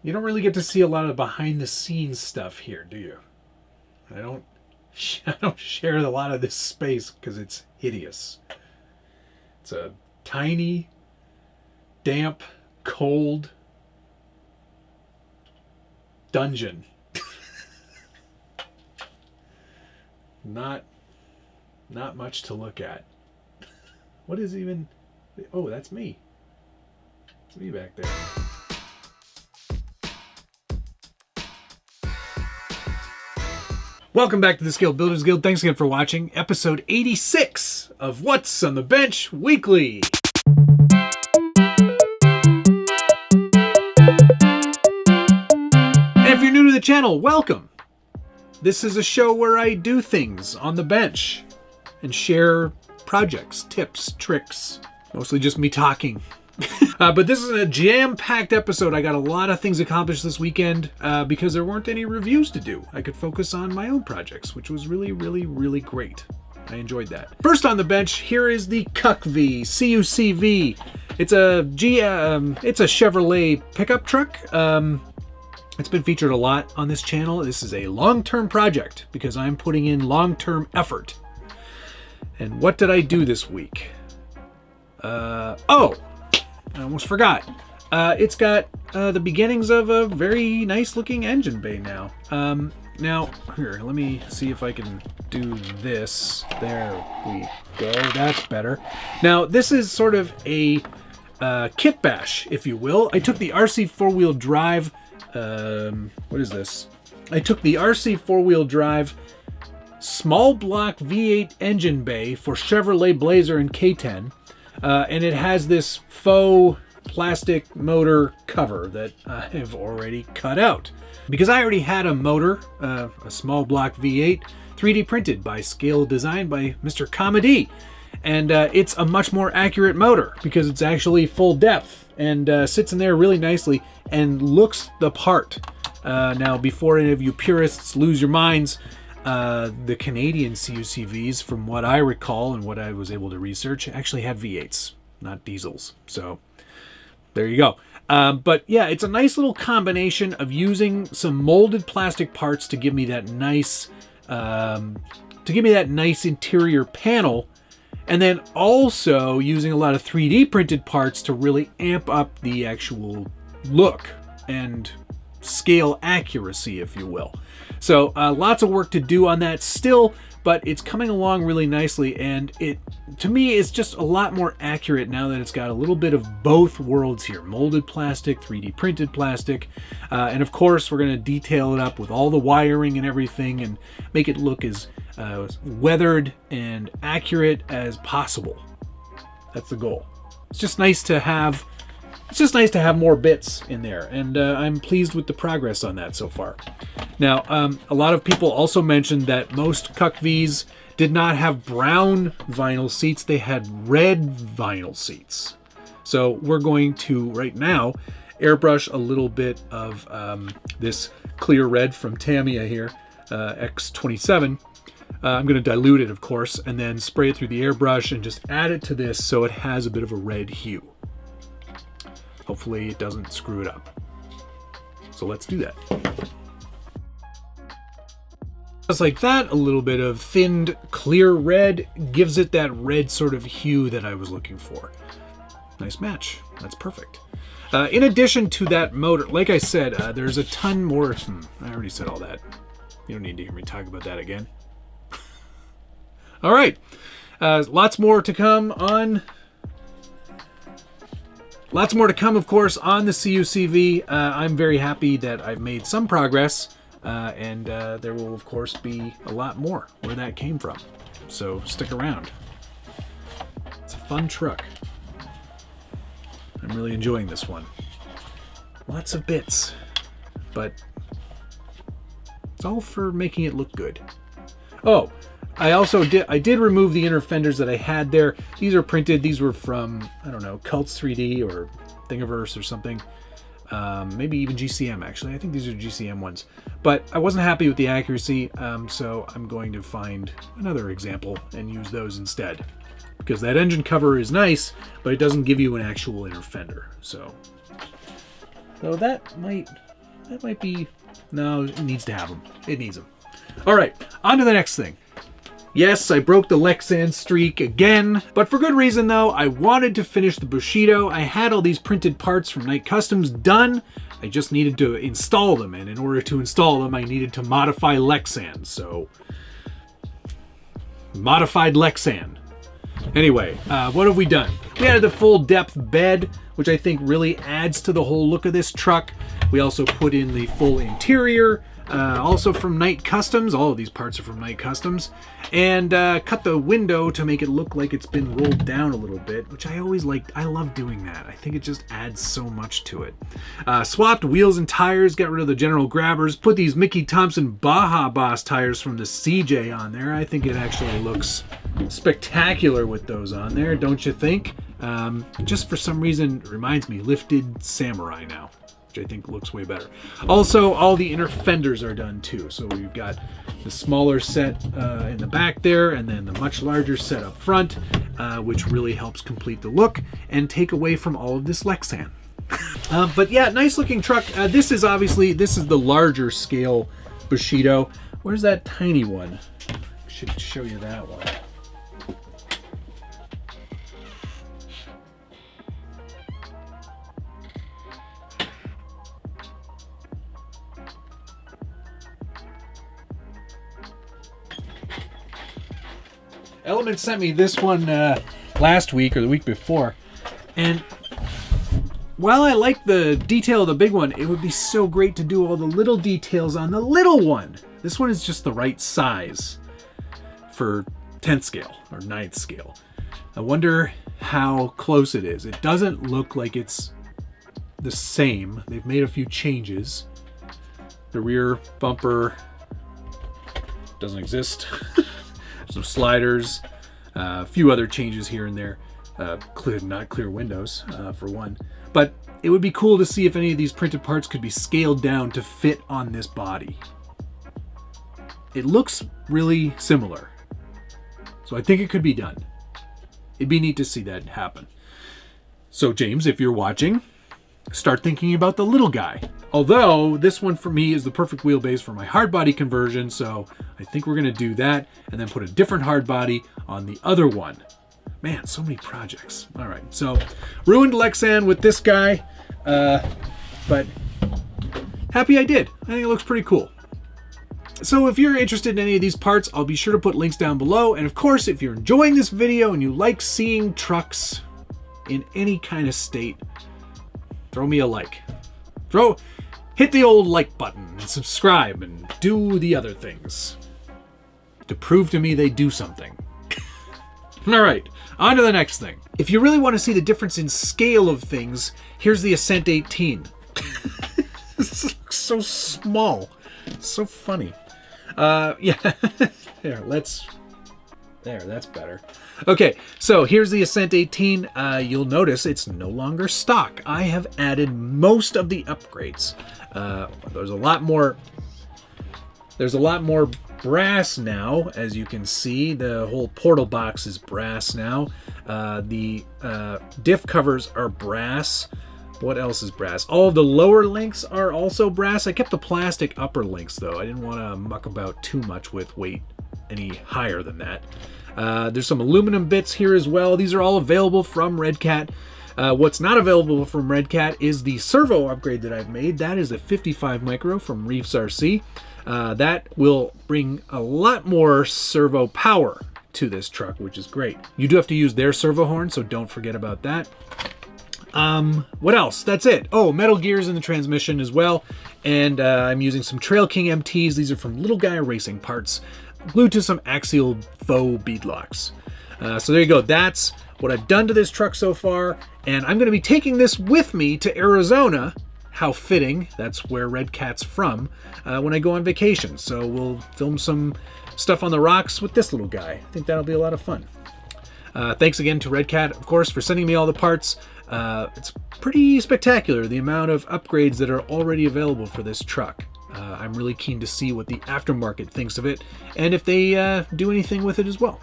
You don't really get to see a lot of behind the scenes stuff here, do you? I don't share a lot of this space because it's hideous. It's a tiny, damp, cold dungeon. Not much to look at. What is even... Oh, that's me. It's me back there. Welcome back to the Skilled Builders Guild. Thanks again for watching episode 86 of What's on the Bench Weekly. And if you're new to the channel, welcome. This is a show where I do things on the bench and share projects, tips, tricks, mostly just me talking. But this is a jam-packed episode. I got a lot of things accomplished this weekend because there weren't any reviews to do. I could focus on my own projects, which was really, really, really great. I enjoyed that. First on the bench, here is the CUCV. It's a Chevrolet pickup truck. It's been featured a lot on this channel. This is a long-term project because I'm putting in long-term effort. And what did I do this week? I almost forgot. It's got the beginnings of a very nice looking engine bay now. Now, here, let me see if I can do this. There we go. That's better. Now, this is sort of a kit bash, if you will. I took the RC four-wheel drive. What is this? I took the RC four-wheel drive small block V8 engine bay for Chevrolet Blazer and K10. And it has this faux plastic motor cover that I have already cut out. Because I already had a motor, a small block V8, 3D printed by Scale Design by Mr. Comedy. And it's a much more accurate motor because it's actually full depth and sits in there really nicely and looks the part. Now, before any of you purists lose your minds, the Canadian CUCVs, from what I recall and what I was able to research, actually had V8s, not diesels. So there you go. But yeah, it's a nice little combination of using some molded plastic parts to give me that nice, interior panel, and then also using a lot of 3D printed parts to really amp up the actual look and scale accuracy, if you will. So lots of work to do on that still, but it's coming along really nicely, and it, to me, is just a lot more accurate now that it's got a little bit of both worlds here. Molded plastic, 3D printed plastic, and of course we're going to detail it up with all the wiring and everything and make it look as weathered and accurate as possible. That's the goal. It's just nice to have more bits in there, and I'm pleased with the progress on that so far. Now, a lot of people also mentioned that most CUCVs did not have brown vinyl seats, they had red vinyl seats. So we're going to, right now, airbrush a little bit of this clear red from Tamiya here, X27. I'm going to dilute it, of course, and then spray it through the airbrush and just add it to this so it has a bit of a red hue. Hopefully it doesn't screw it up. So let's do that. Just like that, a little bit of thinned clear red gives it that red sort of hue that I was looking for. Nice match. That's perfect. In addition to that motor, like I said, there's a ton more. I already said all that. You don't need to hear me talk about that again. All right. Lots more to come, of course, on the CUCV. I'm very happy that I've made some progress, and there will, of course, be a lot more where that came from. So stick around. It's a fun truck. I'm really enjoying this one. Lots of bits, but it's all for making it look good. Oh, I did remove the inner fenders that I had there. These are printed. These were from, I don't know, Cults 3D or Thingiverse or something. Maybe even GCM, actually. I think these are GCM ones. But I wasn't happy with the accuracy, so I'm going to find another example and use those instead. Because that engine cover is nice, but it doesn't give you an actual inner fender. So that might that might be... No, it needs to have them. It needs them. All right, on to the next thing. Yes, I broke the Lexan streak again, but for good reason though. I wanted to finish the Bushido. I had all these printed parts from Night Customs done. I just needed to install them, and in order to install them, I needed to modify Lexan, so... Modified Lexan. Anyway, what have we done? We added the full depth bed, which I think really adds to the whole look of this truck. We also put in the full interior, also from Night Customs. All of these parts are from Night Customs. And cut the window to make it look like it's been rolled down a little bit, which I always liked. I love doing that. I think it just adds so much to it. Swapped wheels and tires, got rid of the General Grabbers, put these Mickey Thompson Baja Boss tires from the CJ on there. I think it actually looks spectacular with those on there, don't you think? Just for some reason, it reminds me, Lifted Samurai now, which I think looks way better. Also, all the inner fenders are done too. So we've got the smaller set in the back there, and then the much larger set up front, which really helps complete the look and take away from all of this Lexan. But yeah, nice looking truck. This is the larger scale Bushido. Where's that tiny one? I should show you that one. Element sent me this one last week or the week before, and while I like the detail of the big one, it would be so great to do all the little details on the little one. This one is just the right size for 10th scale or 9th scale. I wonder how close it is. It doesn't look like it's the same. They've made a few changes. The rear bumper doesn't exist. Some sliders, a few other changes here and there. Not clear windows, for one. But it would be cool to see if any of these printed parts could be scaled down to fit on this body. It looks really similar. So I think it could be done. It'd be neat to see that happen. So James, if you're watching, start thinking about the little guy. Although this one for me is the perfect wheelbase for my hard body conversion, so I think we're gonna do that and then put a different hard body on the other one. Man, so many projects. All right, so ruined Lexan with this guy, but happy I did. I think it looks pretty cool. So if you're interested in any of these parts, I'll be sure to put links down below. And of course, if you're enjoying this video and you like seeing trucks in any kind of state, throw me a like. Hit the old like button and subscribe and do the other things to prove to me they do something. All right, on to the next thing. If you really want to see the difference in scale of things, here's the Ascent 18. This looks so small, so funny. Yeah, that's better. Okay, so here's the Ascent 18. You'll notice it's no longer stock. I have added most of the upgrades. There's a lot more brass now, as you can see. The whole portal box is brass now. The diff covers are brass. What else is brass? All of the lower links are also brass. I kept the plastic upper links though. I didn't want to muck about too much with weight any higher than that. There's some aluminum bits here as well. These are all available from Red Cat. What's not available from Red Cat is the servo upgrade that I've made. That is a 55 micro from Reefs RC. That will bring a lot more servo power to this truck, which is great. You do have to use their servo horn, so don't forget about that. What else? That's it. Oh, metal gears in the transmission as well. And I'm using some Trail King MTs. These are from Little Guy Racing parts, glued to some axial faux beadlocks. So there you go. That's what I've done to this truck so far. And I'm going to be taking this with me to Arizona. How fitting. That's where Red Cat's from, when I go on vacation. So we'll film some stuff on the rocks with this little guy. I think that'll be a lot of fun. Thanks again to Red Cat, of course, for sending me all the parts. It's pretty spectacular, the amount of upgrades that are already available for this truck. I'm really keen to see what the aftermarket thinks of it, and if they do anything with it as well.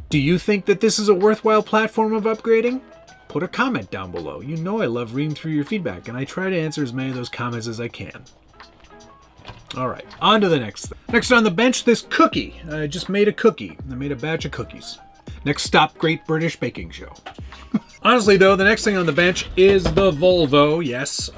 Do you think that this is a worthwhile platform of upgrading? put a comment down below. You know I love reading through your feedback, and I try to answer as many of those comments as I can. All right, on to the next thing. Next on the bench, this cookie. I just made a cookie. I made a batch of cookies. Next stop, Great British Baking Show. Honestly, though, the next thing on the bench is the Volvo. Yes,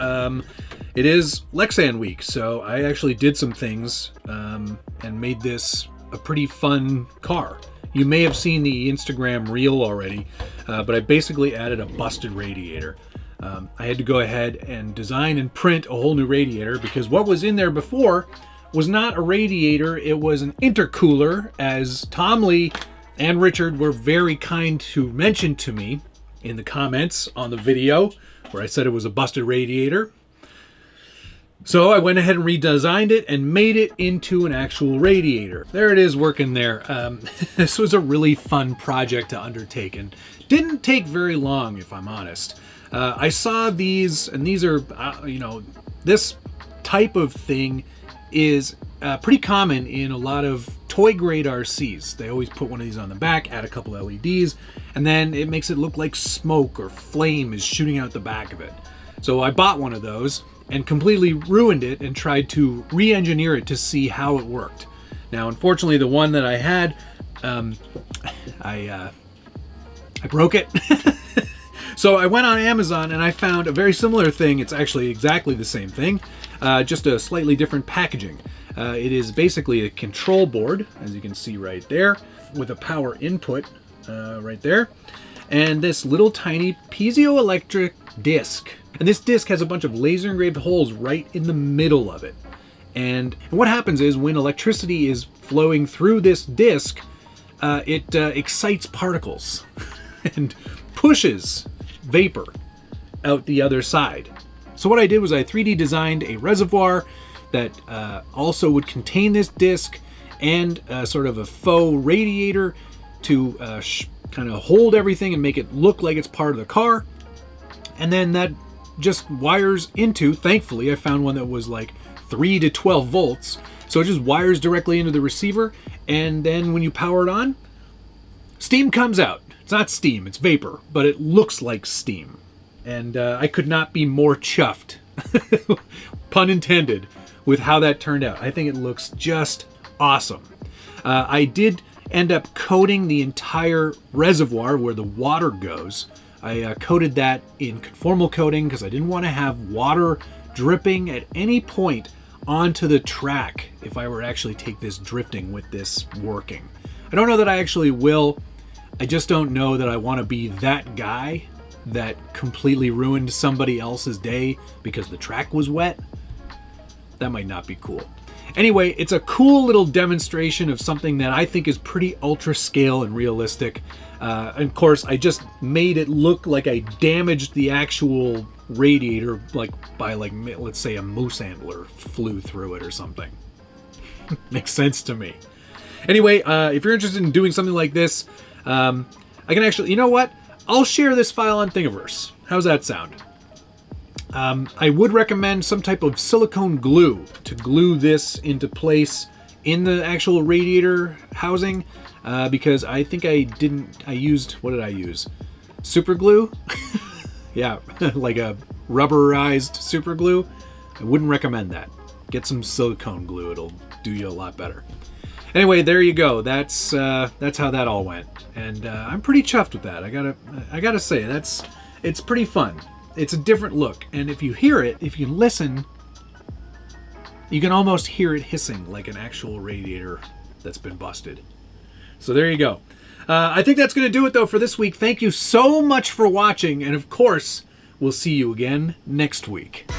it is Lexan week, so I actually did some things and made this a pretty fun car. You may have seen the Instagram reel already, but I basically added a busted radiator. I had to go ahead and design and print a whole new radiator because what was in there before was not a radiator, it was an intercooler, as Tom Lee and Richard were very kind to mention to me in the comments on the video where I said it was a busted radiator. So I went ahead and redesigned it and made it into an actual radiator. There it is working there. This was a really fun project to undertake and didn't take very long, if I'm honest. I saw these, and these are, this type of thing is pretty common in a lot of toy grade RCs. They always put one of these on the back, add a couple LEDs, and then it makes it look like smoke or flame is shooting out the back of it. So I bought one of those and completely ruined it and tried to re-engineer it to see how it worked. Now, unfortunately, the one that I had, I broke it. So I went on Amazon and I found a very similar thing. It's actually exactly the same thing, just a slightly different packaging. It is basically a control board, as you can see right there, with a power input right there, and this little tiny piezoelectric disc. And this disc has a bunch of laser engraved holes right in the middle of it. And what happens is when electricity is flowing through this disc, it excites particles and pushes vapor out the other side. So what I did was I 3D designed a reservoir that also would contain this disc and sort of a faux radiator to kind of hold everything and make it look like it's part of the car. And then that just wires into, thankfully I found one that was like 3 to 12 volts. So it just wires directly into the receiver, and then when you power it on, steam comes out. It's not steam, it's vapor, but it looks like steam. And I could not be more chuffed, pun intended, with how that turned out. I think it looks just awesome. I did end up coating the entire reservoir where the water goes. I coated that in conformal coating because I didn't want to have water dripping at any point onto the track if I were to actually take this drifting with this working. I don't know that I actually will. I just don't know that I want to be that guy that completely ruined somebody else's day because the track was wet. That might not be cool. Anyway, it's a cool little demonstration of something that I think is pretty ultra scale and realistic. And of course, I just made it look like I damaged the actual radiator, like by let's say a moose antler flew through it or something. Makes sense to me. Anyway, if you're interested in doing something like this, I can actually, you know what? I'll share this file on Thingiverse. How's that sound? I would recommend some type of silicone glue to glue this into place in the actual radiator housing, because I think I used, what did I use? Super glue? Yeah, like a rubberized super glue. I wouldn't recommend that. Get some silicone glue, it'll do you a lot better. Anyway, there you go. That's how that all went, and I'm pretty chuffed with that. I gotta say, it's pretty fun. It's a different look, and if you hear it, if you listen, you can almost hear it hissing like an actual radiator that's been busted. So there you go. I think that's going to do it, though, for this week. Thank you so much for watching, and of course, we'll see you again next week.